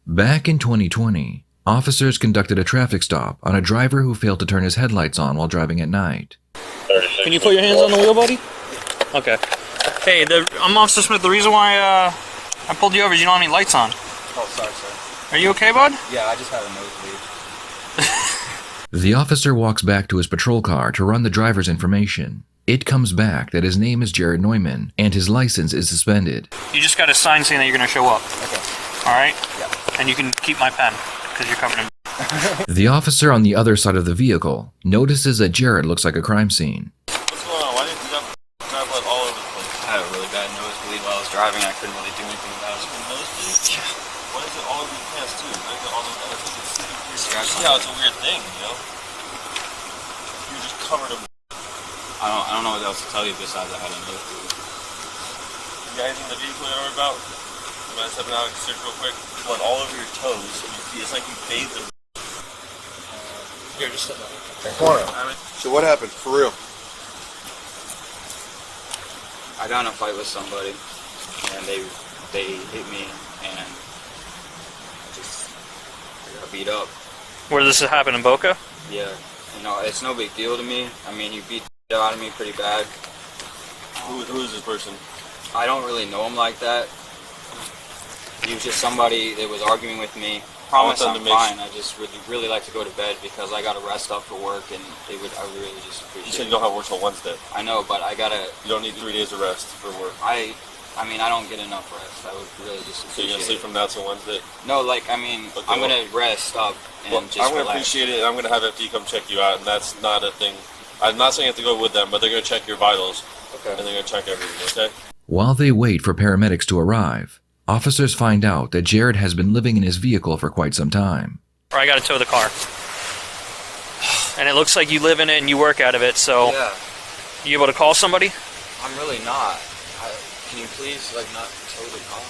Back in 2020, officers conducted a traffic stop on a driver who failed to turn his headlights on while driving at night. Can you put your hands on the wheel, buddy? Okay. Hey, I'm Officer Smith. The reason why I pulled you over is you don't have any lights on. Oh, sorry, sir. Are you okay, bud? Yeah, I just had a nosebleed. The officer walks back to his patrol car to run the driver's information. It comes back that his name is Jared Noiman and his license is suspended. You just got a sign saying that you're going to show up. Okay. All right? Yeah. And you can keep my pen because you're covered in... The officer on the other side of the vehicle notices that Jared looks like a crime scene. What's going on? Why didn't you drive blood all over the place? I had a really bad nosebleed while I was driving. I couldn't really do anything about it. Nosebleed? Yeah. Why is it all over your pants too? Why is it all over the pants? Scratch See how it's a weird thing, you know? You're just covered in... I don't know what else to tell you besides I had a nosebleed. You guys in the vehicle you know about? You mind stepping out and search real quick? Blood all over your toes and your feet. It's like you bathed in... Here, just step out. So what happened, for real? I got in a fight with somebody, and they hit me, and I got beat up. Where does this happen, in Boca? Yeah, you know, it's no big deal to me. I mean, he beat the out of me pretty bad. Who is this person? I don't really know him like that. He was just somebody that was arguing with me. Promise I'm fine. I just really like to go to bed because I gotta rest up for work, and I really just appreciate it. You said you don't have work till Wednesday. I know, but I gotta... You don't need 3 days of rest for work. I mean, I don't get enough rest. I would really just appreciate it. So you're gonna sleep from now till Wednesday? No, like, I mean, okay, I'm gonna rest up and just I'm gonna relax. appreciate it, and I'm gonna have FD come check you out, and that's not a thing. I'm not saying you have to go with them, but they're gonna check your vitals. Okay. And they're gonna check everything, okay? While they wait for paramedics to arrive, officers find out that Jared has been living in his vehicle for quite some time. Or I got to tow the car. And it looks like you live in it and you work out of it, so... Yeah, You able to call somebody? I'm really not. Can you please, like, not tow the car?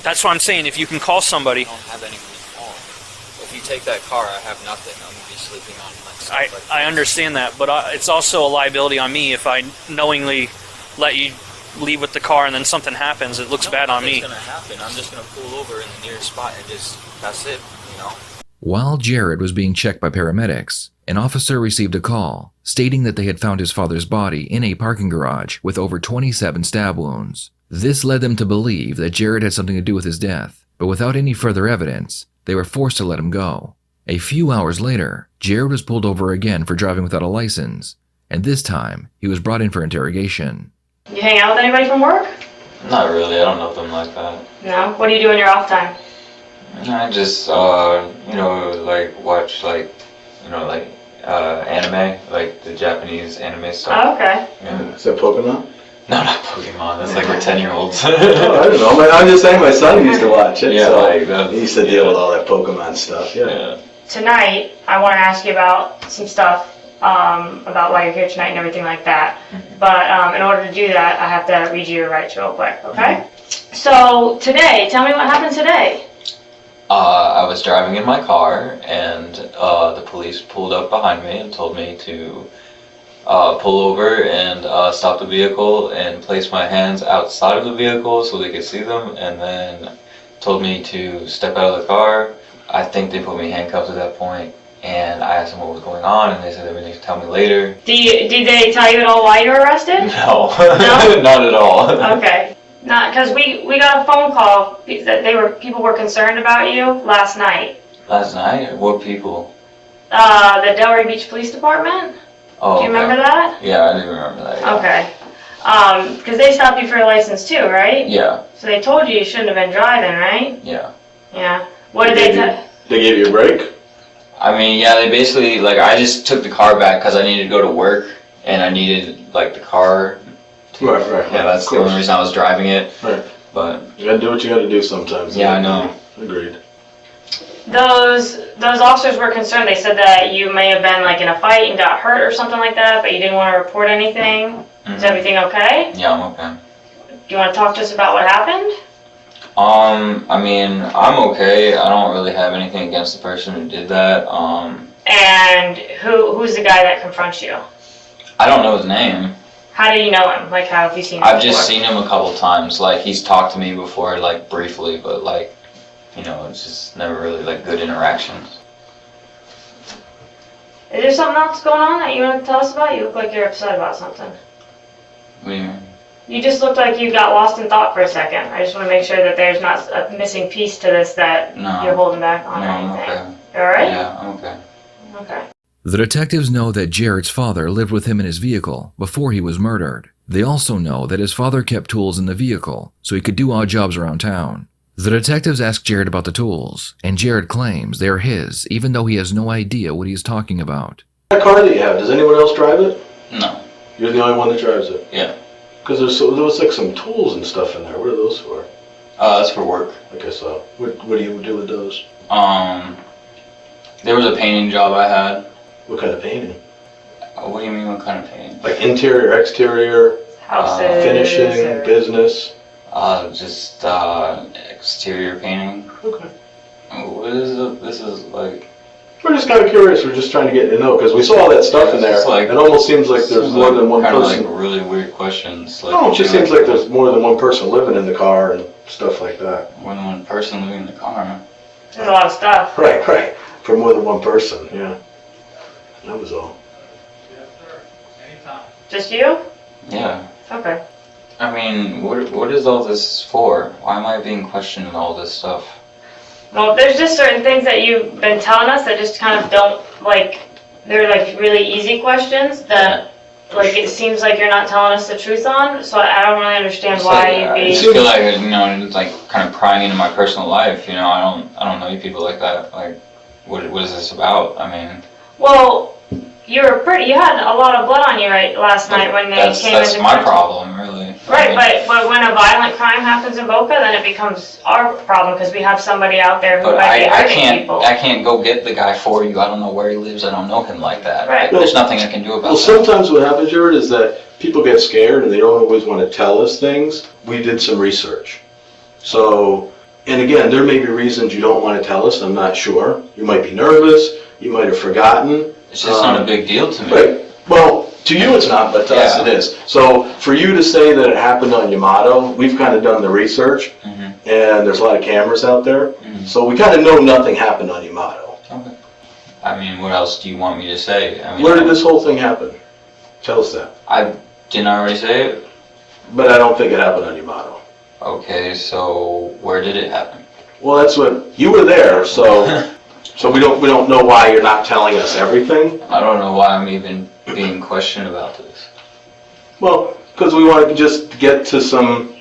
That's what I'm saying. If you can call somebody... I don't have anyone to call. If you take that car, I have nothing. I'm gonna be sleeping on my stuff. I understand that, but it's also a liability on me if I knowingly let you leave with the car and then something happens. It looks bad on me. Nothing's gonna happen. I'm just gonna pull over in the nearest spot and that's it, you know? While Jared was being checked by paramedics, an officer received a call stating that they had found his father's body in a parking garage with over 27 stab wounds. This led them to believe that Jared had something to do with his death, but without any further evidence, they were forced to let him go. A few hours later, Jared was pulled over again for driving without a license, and this time, he was brought in for interrogation. You hang out with anybody from work? Not really, I don't know them like that. No? What do you do in your off time? I just, like, watch, anime, like the Japanese anime stuff. Oh, okay. Yeah. Is that Pokemon? No, not Pokemon, that's like we're 10-year-olds. Oh, I don't know. I'm just saying my son used to watch it. Yeah, so like that. he used to deal with all that Pokemon stuff. Yeah. Tonight, I want to ask you about some stuff about why you're here tonight and everything like that. But in order to do that, I have to read you your rights real quick, okay? So today, tell me what happened today. I was driving in my car, and the police pulled up behind me and told me to pull over and stop the vehicle and place my hands outside of the vehicle so they could see them, and then told me to step out of the car. I think they put me in handcuffs at that point, and I asked them what was going on, and they said they were going to tell me later. Did they tell you at all why you were arrested? No, No? not at all. Okay. Not because we got a phone call that people were concerned about you last night. Last night? What people? The Delray Beach Police Department. Oh, Do you remember that? Yeah, I do remember that. Yeah. Okay. Because they stopped you for your license too, right? Yeah. So they told you you shouldn't have been driving, right? Yeah. Yeah. What did they tell? They gave you a break? I mean, yeah, they basically, I just took the car back because I needed to go to work, and I needed, the car. Right. Yeah, that's the only reason I was driving it. Right. But you gotta do what you gotta do sometimes. Yeah, I know. Agreed. Those officers were concerned. They said that you may have been in a fight and got hurt or something like that, but you didn't want to report anything. Mm-hmm. Is everything okay? Yeah, I'm okay. Do you want to talk to us about what happened? I mean, I'm okay. I don't really have anything against the person who did that. And who's the guy that confronts you? I don't know his name. How do you know him? How have you seen him I've before? just seen him a couple times. He's talked to me before, briefly, but you know, it's just never really like good interactions. Is there something else going on that you want to tell us about? You look like you're upset about something. What do you mean? You just looked like you got lost in thought for a second. I just want to make sure that there's not a missing piece to this that No. you're holding back on No, or I'm anything. okay. You alright? Yeah, I'm okay. Okay. The detectives know that Jared's father lived with him in his vehicle before he was murdered. They also know that his father kept tools in the vehicle so he could do odd jobs around town. The detectives ask Jared about the tools, and Jared claims they are his even though he has no idea what he is talking about. That car that you have, does anyone else drive it? No. You're the only one that drives it? Yeah. Because there was like some tools and stuff in there. What are those for? That's for work. I guess so. What do you do with those? There was a painting job I had. What kind of painting? What do you mean, what kind of painting? Like interior, exterior, Houses. finishing, or- business? Just exterior painting. Okay. What is it? This is like... We're just kind of curious. We're just trying to get to know because we saw all that stuff in there. It's like- It almost seems like there's more than one kind person. of like really weird questions. Like, No, it just seems like there's more than one person living in the car and stuff like that. more than one person living in the car. There's a lot of stuff. Right. For more than one person, yeah. That was all. Just you? Yeah. Okay. I mean, what is all this for? Why am I being questioned and all this stuff? Well, there's just certain things that you've been telling us that just kind of don't, like, they're like really easy questions that, like, it seems like you're not telling us the truth on, so I don't really understand It's why like, you'd I be... just feel like, you know, it's like kind of prying into my personal life, you know, I don't know you people like that. Like, what is this about? I mean... Well, you had a lot of blood on you last night when they came That's into... my problem, really. Right, I mean, but when a violent crime happens in Boca, then it becomes our problem because we have somebody out there who But might be I hurting people. can't go get the guy for you. I don't know where he lives. I don't know him like that. Right. There's nothing I can do about Well, that. sometimes what happens, Jared, is that people get scared and they don't always want to tell us things. We did some research. So, and again, there may be reasons you don't want to tell us. I'm not sure. You might be nervous. You might have forgotten. It's just not a big deal to me. Right. Well, to you it's not, but to us Yeah. it is. So for you to say that it happened on Yamato, we've kind of done the research, Mhm. and there's a lot of cameras out there. Mhm. So we kind of know nothing happened on Yamato. Okay. I mean, what else do you want me to say? I mean, Where did this whole thing happen? Tell us that. Didn't I already say it? But I don't think it happened on Yamato. Okay, so where did it happen? Well, that's what, you were there, so so we don't know why you're not telling us everything. I don't know why I'm even being questioned about this. Well, because we want to just get to some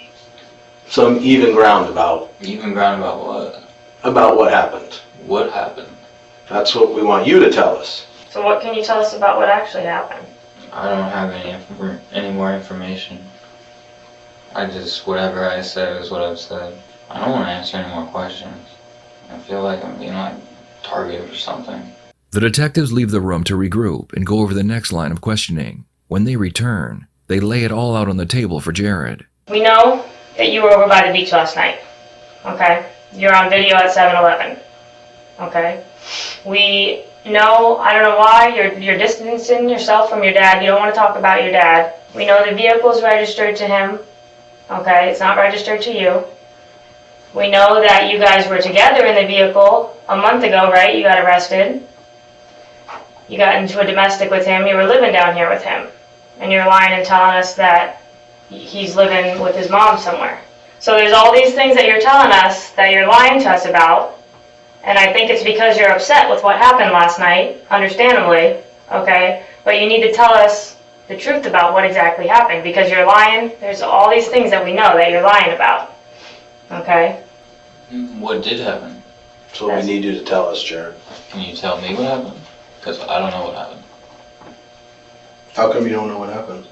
even ground about Even ground about what? what happened. What happened? That's what we want you to tell us. So what can you tell us about what actually happened? I don't have any more information. Whatever I said is what I've said. I don't want to answer any more questions. I feel like I'm being like targeted or something. The detectives leave the room to regroup and go over the next line of questioning. When they return, they lay it all out on the table for Jared. We know that you were over by the beach last night, okay? You're on video at 7-Eleven, okay? We know, I don't know why, you're distancing yourself from your dad. You don't want to talk about your dad. We know the vehicle's registered to him, okay? It's not registered to you. We know that you guys were together in the vehicle a month ago, right? You got arrested. You got into a domestic with him. You were living down here with him. And you're lying and telling us that he's living with his mom somewhere. So there's all these things that you're telling us that you're lying to us about. And I think it's because you're upset with what happened last night, understandably, okay? But you need to tell us the truth about what exactly happened because you're lying. There's all these things that we know that you're lying about, okay? What did happen? That's what we need you to tell us, Jared. Can you tell me what happened? Because I don't know what happened. How come you don't know what happened?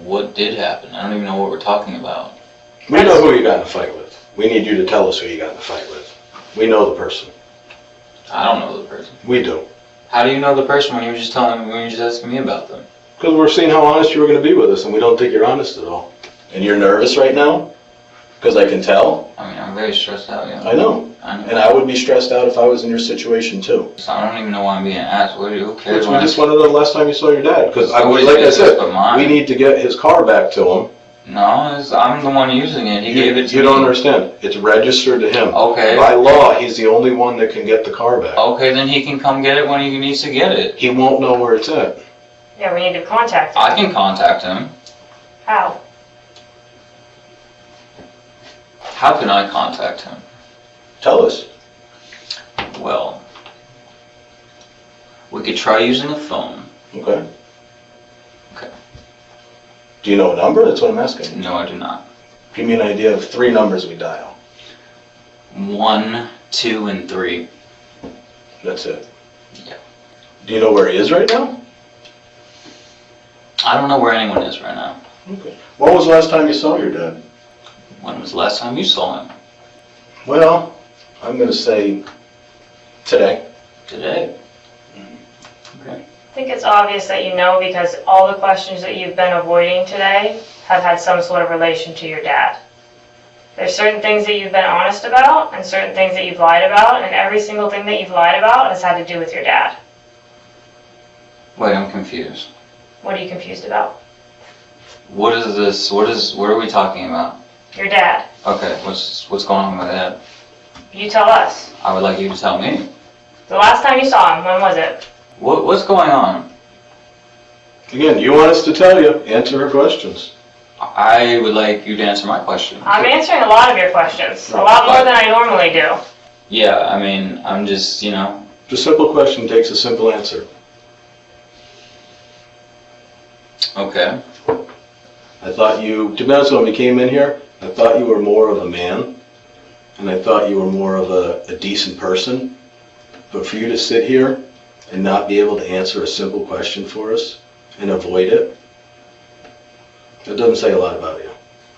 What did happen? I don't even know what we're talking about. We know who you got in a fight with. We need you to tell us who you got in a fight with. We know the person. I don't know the person. We do. How do you know the person when you were just asking me about them? Because we're seeing how honest you were going to be with us, and we don't think you're honest at all. And you're nervous right now? Because I can tell. I mean, I'm very stressed out, yeah. I know. I know. And I would be stressed out if I was in your situation, too. So I don't even know why I'm being asked. Who cares? We just want to know the last time you saw your dad. Because, Nobody's like I business said, but mine. we need to get his car back to him. No, I'm the one using it. He gave it to me. You don't understand. It's registered to him. Okay. By law, he's the only one that can get the car back. Okay, then he can come get it when he needs to get it. He won't know where it's at. Yeah, we need to contact him. I can contact him. How? How can I contact him? Tell us. Well, we could try using a phone. Okay. Okay. Do you know a number? That's what I'm asking. No, I do not. Give me an idea of 3 numbers we dial. 1, 2, and 3. That's it. Yeah. Do you know where he is right now? I don't know where anyone is right now. Okay. When was the last time you saw your dad? When was the last time you saw him? Well, I'm going to say today. Today. Okay. I think it's obvious that you know because all the questions that you've been avoiding today have had some sort of relation to your dad. There's certain things that you've been honest about and certain things that you've lied about, and every single thing that you've lied about has had to do with your dad. Wait, I'm confused. What are you confused about? What is this? What are we talking about? Your dad. Okay, what's going on with that? You tell us. I would like you to tell me. The last time you saw him, when was it? What's going on? Again, you want us to tell you. Answer her questions. I would like you to answer my question. I'm answering a lot of your questions. A lot more than I normally do. Yeah, I mean, I'm just, A simple question takes a simple answer. Okay. I thought you, to be honest, when we came in here, I thought you were more of a man, and I thought you were more of a decent person. But for you to sit here and not be able to answer a simple question for us and avoid it, that doesn't say a lot about you.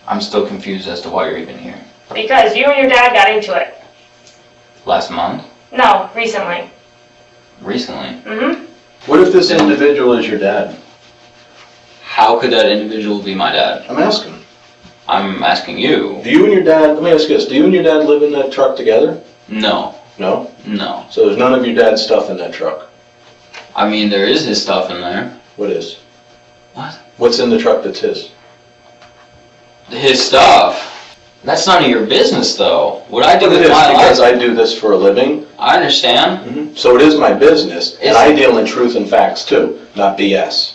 I'm still confused as to why you're even here. Because you and your dad got into it. Last month? No, recently. Recently? Mm-hmm. What if this individual is your dad? How could that individual be my dad? I'm asking. I'm asking you. Do you and your dad, let me ask you this, do you and your dad live in that truck together? No. No? No. So there's none of your dad's stuff in that truck? I mean, there is his stuff in there. What is? What? What's in the truck that's his? His stuff? That's none of your business, though. What I do It with is, my because life... I do this for a living. I understand. So it is my business, and Is I it? deal in truth and facts too, not BS.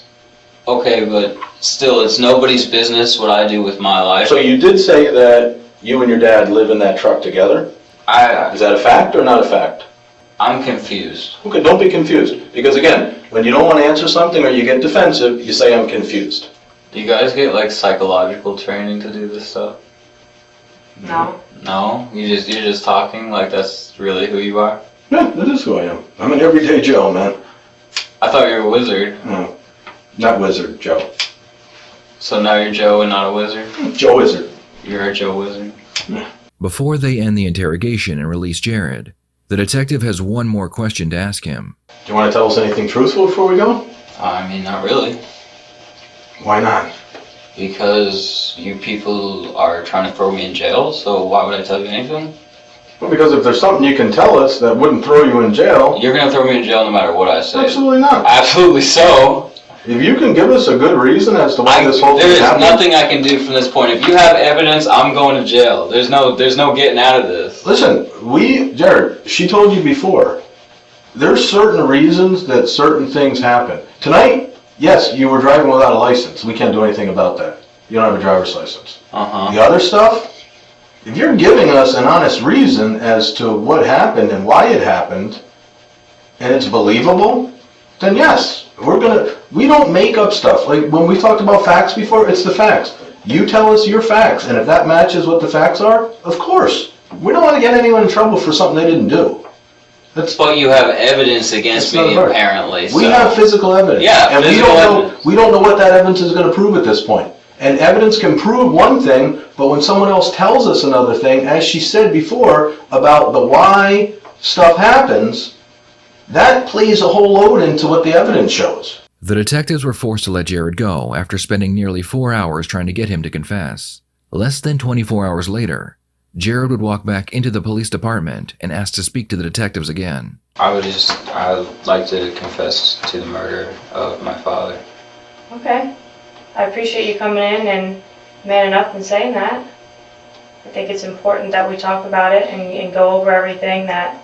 Okay, but still, it's nobody's business what I do with my life. So you did say that you and your dad live in that truck together? Is that a fact or not a fact? I'm confused. Okay, don't be confused. Because again, when you don't want to answer something or you get defensive, you say I'm confused. Do you guys get like psychological training to do this stuff? No. No? You're just talking like that's really who you are? Yeah, that is who I am. I'm an everyday Joe, man. I thought you were a wizard. No, not wizard, Joe. So now you're Joe and not a wizard? Joe Wizard. You're a Joe wizard? Before they end the interrogation and release Jared, the detective has one more question to ask him. Do you want to tell us anything truthful before we go? I mean, not really. Why not? Because you people are trying to throw me in jail, so why would I tell you anything? Well, because if there's something you can tell us that wouldn't throw you in jail... You're gonna throw me in jail no matter what I say. Absolutely not. Absolutely so. If you can give us a good reason as to why this whole thing There is happened... nothing I can do from this point. If you have evidence, I'm going to jail. There's no getting out of this. Listen, Jared, she told you before, there's certain reasons that certain things happen. Tonight, yes, you were driving without a license. We can't do anything about that. You don't have a driver's license. Uh-huh. The other stuff, if you're giving us an honest reason as to what happened and why it happened, and it's believable, then yes, we don't make up stuff. Like when we talked about facts before, it's the facts. You tell us your facts, and if that matches what the facts are, of course. We don't want to get anyone in trouble for something they didn't do. But you have evidence against me, apparently. We have physical evidence. Yeah, and physical evidence. We don't know what that evidence is going to prove at this point. And evidence can prove one thing, but when someone else tells us another thing, as she said before about the why stuff happens, that plays a whole load into what the evidence shows. The detectives were forced to let Jared go after spending nearly 4 hours trying to get him to confess. Less than 24 hours later, Jared would walk back into the police department and ask to speak to the detectives again. I would like to confess to the murder of my father. Okay. I appreciate you coming in and man enough in saying that. I think it's important that we talk about it and go over everything that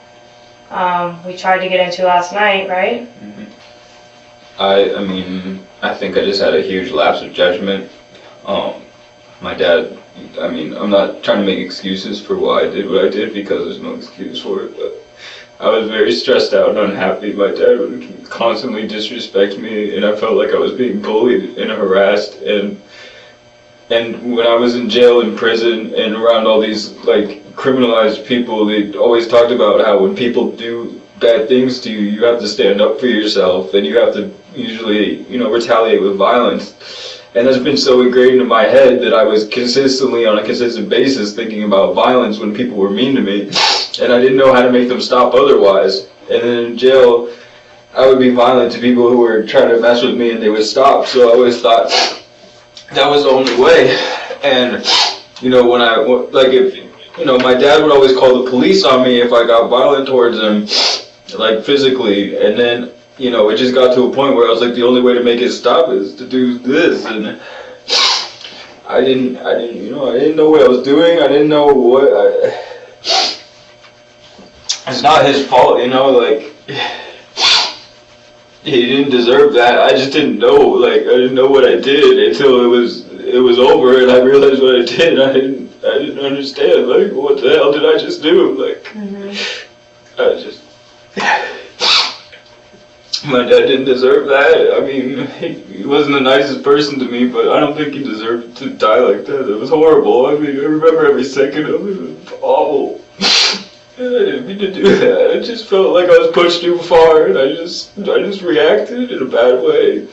we tried to get into last night, right? I mean, I think I just had a huge lapse of judgment. My dad, I mean, I'm not trying to make excuses for why I did what I did, because there's no excuse for it, but I was very stressed out and unhappy. My dad would constantly disrespect me, and I felt like I was being bullied and harassed, and when I was in jail, in prison, and around all these like criminalized people, they always talked about how when people do bad things to you, you have to stand up for yourself, and you have to usually, retaliate with violence. And that's been so ingrained into my head that I was consistently, on a consistent basis, thinking about violence when people were mean to me, and I didn't know how to make them stop otherwise. And then in jail, I would be violent to people who were trying to mess with me, and they would stop. So I always thought that was the only way. And when I my dad would always call the police on me if I got violent towards him, like physically. And then it just got to a point where I was like, the only way to make it stop is to do this. And I didn't know what I was doing. I didn't know it's not his fault, he didn't deserve that. I just didn't know, I didn't know what I did until it was over, and I realized what I did. I didn't understand, what the hell did I just do? My dad didn't deserve that. I mean, he wasn't the nicest person to me, but I don't think he deserved to die like that. It was horrible. I mean, I remember every second of it. It was awful. I didn't mean to do that. I just felt like I was pushed too far, and I just reacted in a bad way.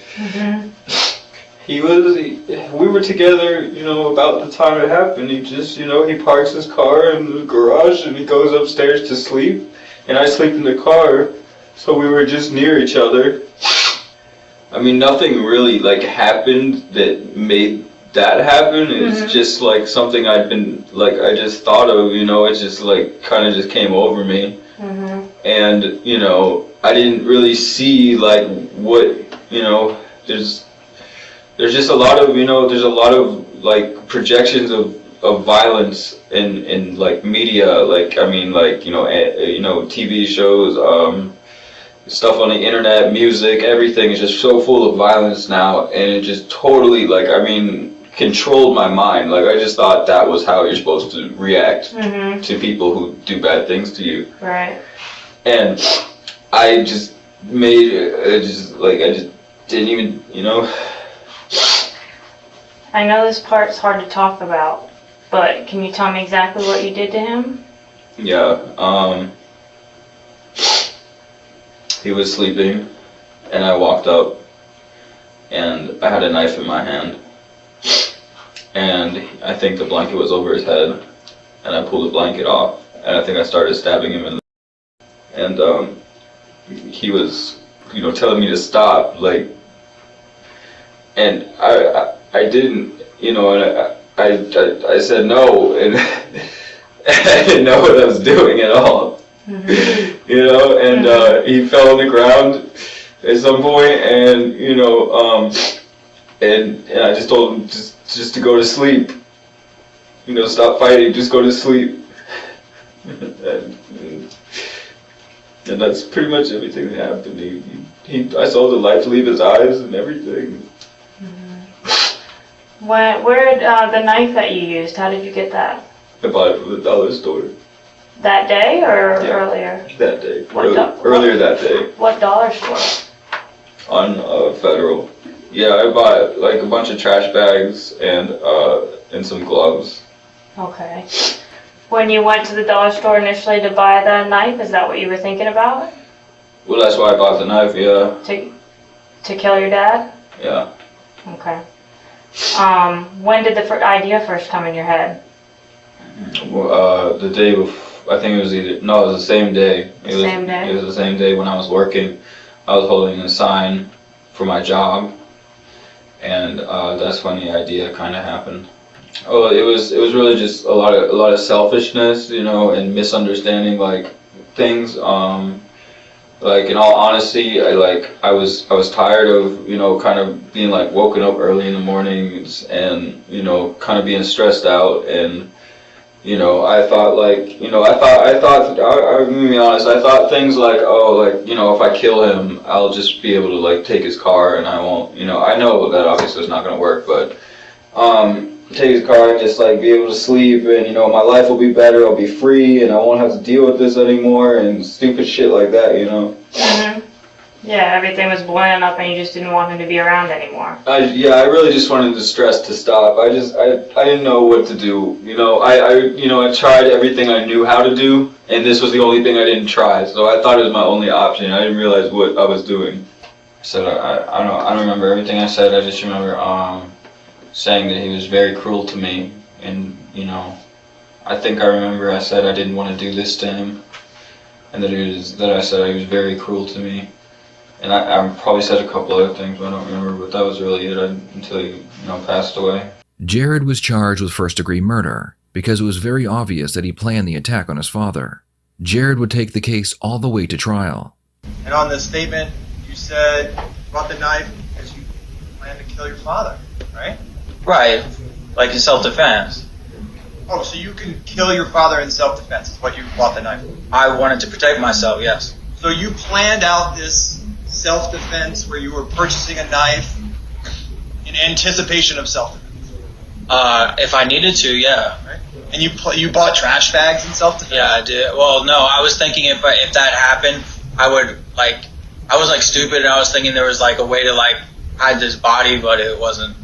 We were together, about the time it happened. He just, he parks his car in the garage, and he goes upstairs to sleep, and I sleep in the car. So we were just near each other. I mean, nothing really happened that made that happen. It's just something I'd been I just thought of, it's just kind of just came over me. And I didn't really see what there's just a lot of there's a lot of projections of violence in media, TV shows, stuff on the internet, music, everything is just so full of violence now, and it just totally controlled my mind. I just thought that was how you're supposed to react to people who do bad things to you. Right. And I just I just didn't even, I know this part's hard to talk about, but can you tell me exactly what you did to him? Yeah, he was sleeping, and I walked up, and I had a knife in my hand, and I think the blanket was over his head, and I pulled the blanket off, and I think I started stabbing him in the and he was, telling me to stop, and I didn't, and I said no, and I didn't know what I was doing at all. And he fell on the ground at some point, and and I just told him just to go to sleep. Stop fighting, just go to sleep. And that's pretty much everything that happened. I saw the light leave his eyes and everything. Where the knife that you used, how did you get that? I bought it from the dollar store. That day or earlier? That day. Earlier that day. What dollar store? On Federal. Yeah, I bought a bunch of trash bags and some gloves. Okay. When you went to the dollar store initially to buy the knife, is that what you were thinking about? Well, that's why I bought the knife, yeah. To kill your dad? Yeah. Okay. When did the idea first come in your head? The day before. I think it was it was the same day. Same day? It was the same day when I was working. I was holding a sign for my job, and that's when the idea kind of happened. Oh, it was really just a lot of selfishness, and misunderstanding things. Like, in all honesty, I was tired of, kind of being like woken up early in the mornings and, kind of being stressed out. And, I thought I'm gonna be honest, I thought things like, oh, if I kill him, I'll just be able to like take his car and I won't, I know that obviously it's not gonna work, but, take his car and just like be able to sleep and, my life will be better, I'll be free and I won't have to deal with this anymore and stupid shit like that, Mm-hmm. Yeah, everything was blowing up and you just didn't want him to be around anymore. I really just wanted the stress to stop. I didn't know what to do. I tried everything I knew how to do, and this was the only thing I didn't try. So I thought it was my only option. I didn't realize what I was doing. So I don't remember everything I said. I just remember saying that he was very cruel to me, and I think I remember I said I didn't want to do this to him, and that I said he was very cruel to me. And I probably said a couple other things, but I don't remember, but that was really it until he, passed away. Jared was charged with first-degree murder because it was very obvious that he planned the attack on his father. Jared would take the case all the way to trial. And on this statement, you said you brought the knife because you planned to kill your father, right? Right, like in self-defense. Oh, so you can kill your father in self-defense is what you bought the knife for? I wanted to protect myself, yes. So you planned out this self-defense where you were purchasing a knife in anticipation of self-defense? If I needed to, yeah. Right? And you bought trash bags in self-defense? Yeah, I did. Well, no, I was thinking if that happened, I was stupid and I was thinking there was like a way to like hide this body, but it wasn't.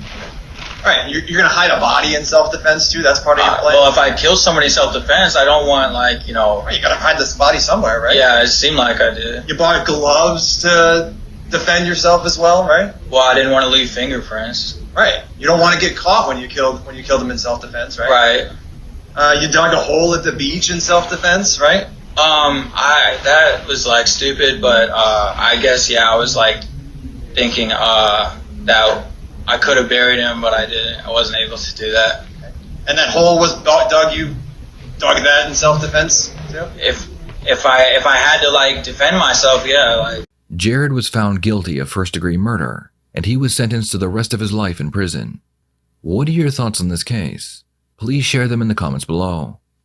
Right, you're going to hide a body in self-defense too? That's part of your plan? Well, if I kill somebody in self-defense, I don't want Right, you got to hide this body somewhere, right? Yeah, it seemed like I did. You bought gloves to defend yourself as well, right? Well, I didn't want to leave fingerprints. Right. You don't want to get caught when you killed them in self-defense, right? Right. You dug a hole at the beach in self-defense, right? That was like stupid, but I guess I was like thinking that I could have buried him, but I didn't. I wasn't able to do that. And that hole was dug. You dug that in self-defense too? If I had to like defend myself, yeah. Like. Jared was found guilty of first-degree murder, and he was sentenced to the rest of his life in prison. What are your thoughts on this case? Please share them in the comments below.